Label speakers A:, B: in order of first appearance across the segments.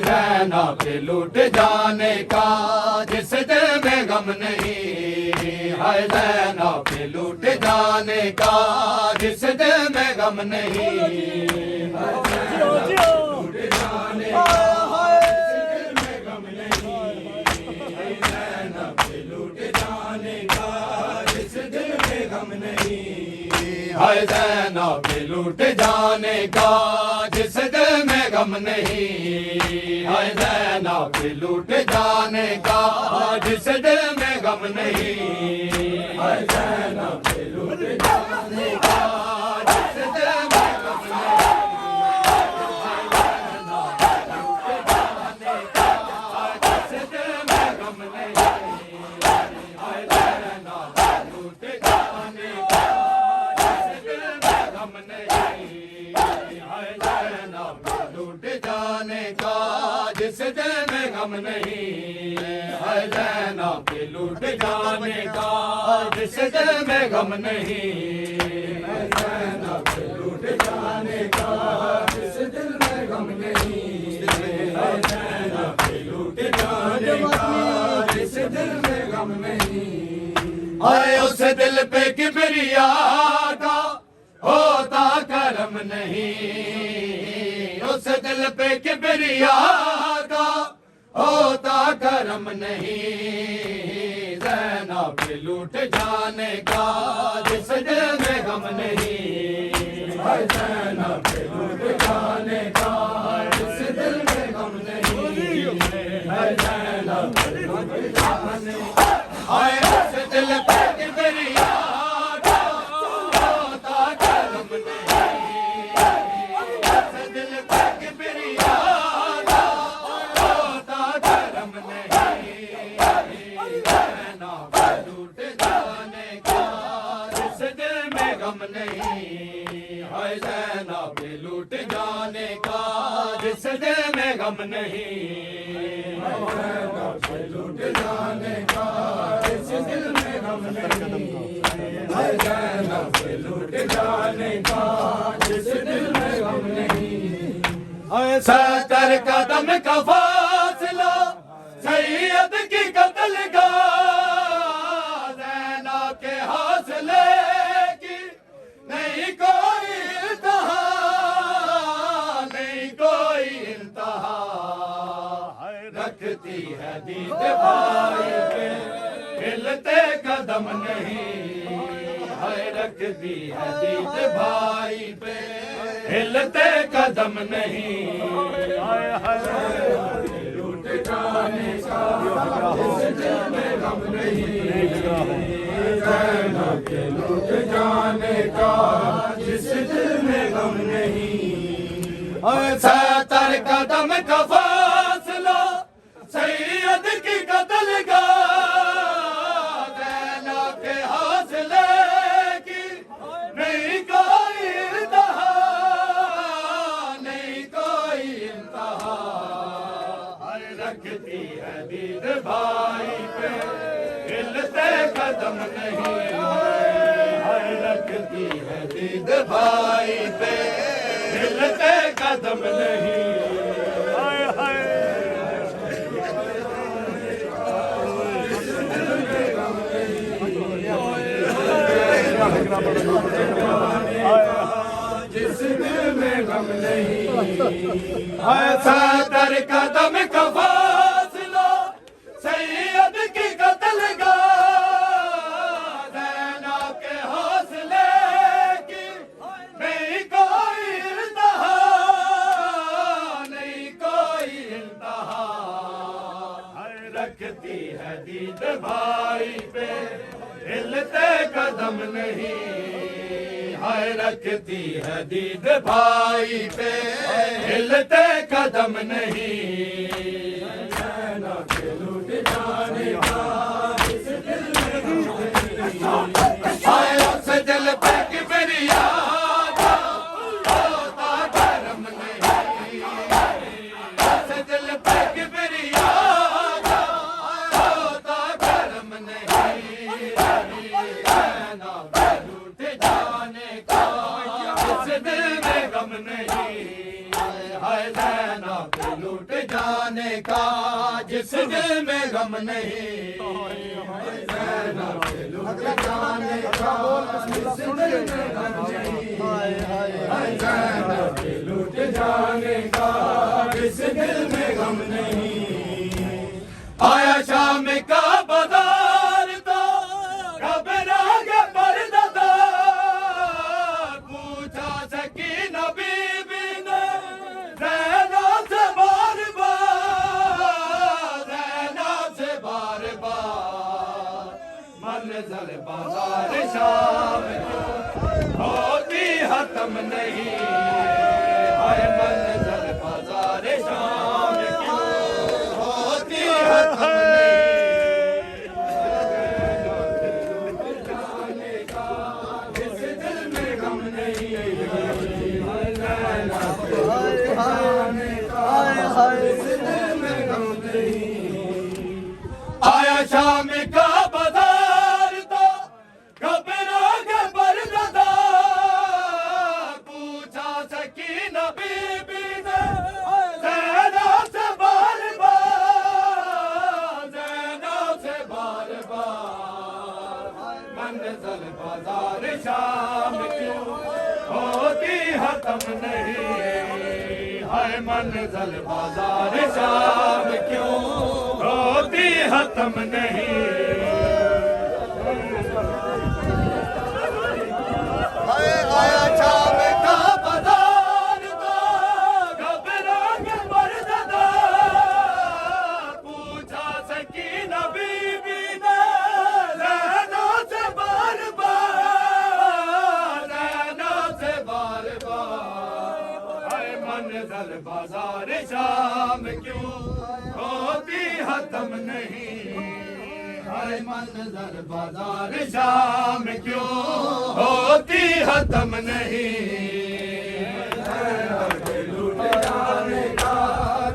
A: ज़ैनब के लूट जाने का जिस दिल में गम नहीं, हाय ज़ैनब के लूट जाने का जिस दिल में गम नहीं, हाय ज़ैनब के लूट जाने का जिस दिल में गम नहीं, हाय ज़ैनब के लूट जाने का जिस दिल में गम नहीं, हाय ज़ैनब के लूट जाने का जिस दिल में गम नहीं, हाय ज़ैनब के लूट जाने का जिस दिल में गम नहीं, हाय ज़ैनब के लूट जाने का जिस दिल में गम जिस दिल में गम नहीं, हाय ज़ैनब के लूट जाने का जिस दिल में गम नहीं, हाय ज़ैनब के लूट जाने का जिस दिल में गम नहीं, हाय ज़ैनब के लूट जाने का जिस दिल में गम नहीं, हाय उस दिल पे किबरिया का होता करम नहीं, उस दिल पे किबरिया का होता करम नहीं, ज़ैनब के लूट जाने का जिस दिल में गम नहीं, हाय ज़ैनब के लूट जाने का जिस दिल में गम नहीं, हाय ज़ैनब के लूट जाने का, हाय उस दिल पे किबरिया का होता करम नहीं, उस दिल पे किबरिया का होता करम नहीं, ज़ैनब के लूट जाने का जिस दिल में गम नहीं, हाय ज़ैनब के लूट जाने का जिस दिल में गम नहीं, हाय ज़ैनब के लूट जाने का जिस दिल में गम नहीं, हाय ज़ैनब के लूट जाने का जिस दिल में गम नहीं, हाय 70 कदम का फासला सैयद की कत्ल का, ज़ैनब के हौसले की नहीं कोई इंतहा, नहीं कोई इंतहा, रखती है दीद भाई पे हिलते कदम नहीं, हाय रखती है दीद भाई पे हिलते कदम नहीं, हाय हाय लूट जाने का जिस दिल में गम नहीं, ज़ैनब के लूट जाने का जिस दिल में गम नहीं, 70 कदम का फासला सैयद की कत्ल का, ज़ैनब के हौसले की नहीं कोई इंतहा, नहीं कोई इंतहा, हाय रखती है दीद भाई पे हिलते कदम नहीं, हाय रखती है दीद भाई पे हिलते कदम नहीं, हाय हाय जिस दिल में गम नहीं, हाय 70 कदम का फासला सैयद की कत्ल का, ज़ैनब के हौसले की नहीं कोई इंतहा, नहीं कोई इंतहा, हाय रखती है दीद भाई पे हिलते कदम नहीं, हाय रखती है दीद भाई पे हिलते कदम नहीं, ज़ैनब के लूट जाने का जिस दिल में गम नहीं, हाय उस दिल पे किबरिया का होता करम नहीं, उस दिल पे किबरिया का होता करम नहीं, ज़ैनब के लूट जाने का जिस दिल में गम नहीं, हाय ज़ैनब के लूट जाने का, जिस दिल में गम नहीं। ज़ैनब के लूट जाने का, जिस दिल में गम नहीं। ज़ैनब के लूट जाने का, जिस दिल में गम नहीं। आया शाम का बाजार तो घबरा के पर्दा, पूछा सकीना बीबी ने ज़ैनब से बार बार, ज़ैनब से बार बार। मंज़िल बाजार शाम होती खत्म नहीं। हाय मंज़िल बाजार शाम होती खत्म नहीं। जाने का, जिस दिल में गम नहीं। आया शाम का बाजार तो घबरा के पर्दा, पूछा सकीना बीबी ने ज़ैनब से बार बार, ज़ैनब से बार बार। मंज़िल बाजार शाम क्यों होती खत्म नहीं। हाय मंज़िल बाजार शाम क्यों होती खत्म नहीं। आया शाम का बाजार तो घबरा के पर्दा, पूछा सकीना बीबी ने ज़ैनब से बार बार, ज़ैनब से बार बार। हाय मंज़िल बाजार शाम क्यों होती खत्म नहीं। हाय मंज़िल बाजार शाम क्यों होती खत्म नहीं। ज़ैनब के लूट जाने का,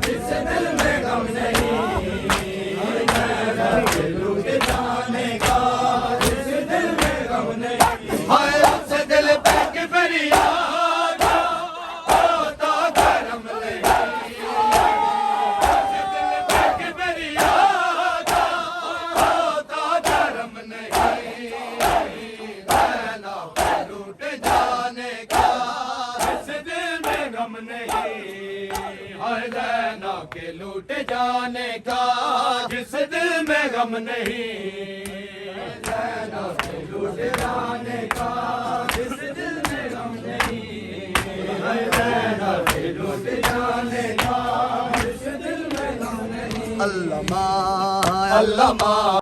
A: जिस दिल में गम नहीं। ज़ैनब के लूट जाने का, जिस दिल में गम नहीं। हाय उससे दिल पे किबरियात होता धर्म नहीं। उससे दिल पे किबरियात होता धर्म नहीं। ज़ैनब के लूट जाने का, जिस दिल में गम नहीं। हाय ज़ैनब के लूट जाने का, जिस दिल में गम नहीं। ज़ैनब के लूट जाने का, जिस दिल में गम नहीं। हाय ज़ैनब के लूट जाने का, जिस दिल में गम नहीं।
B: अल्लामा
A: अल्लामा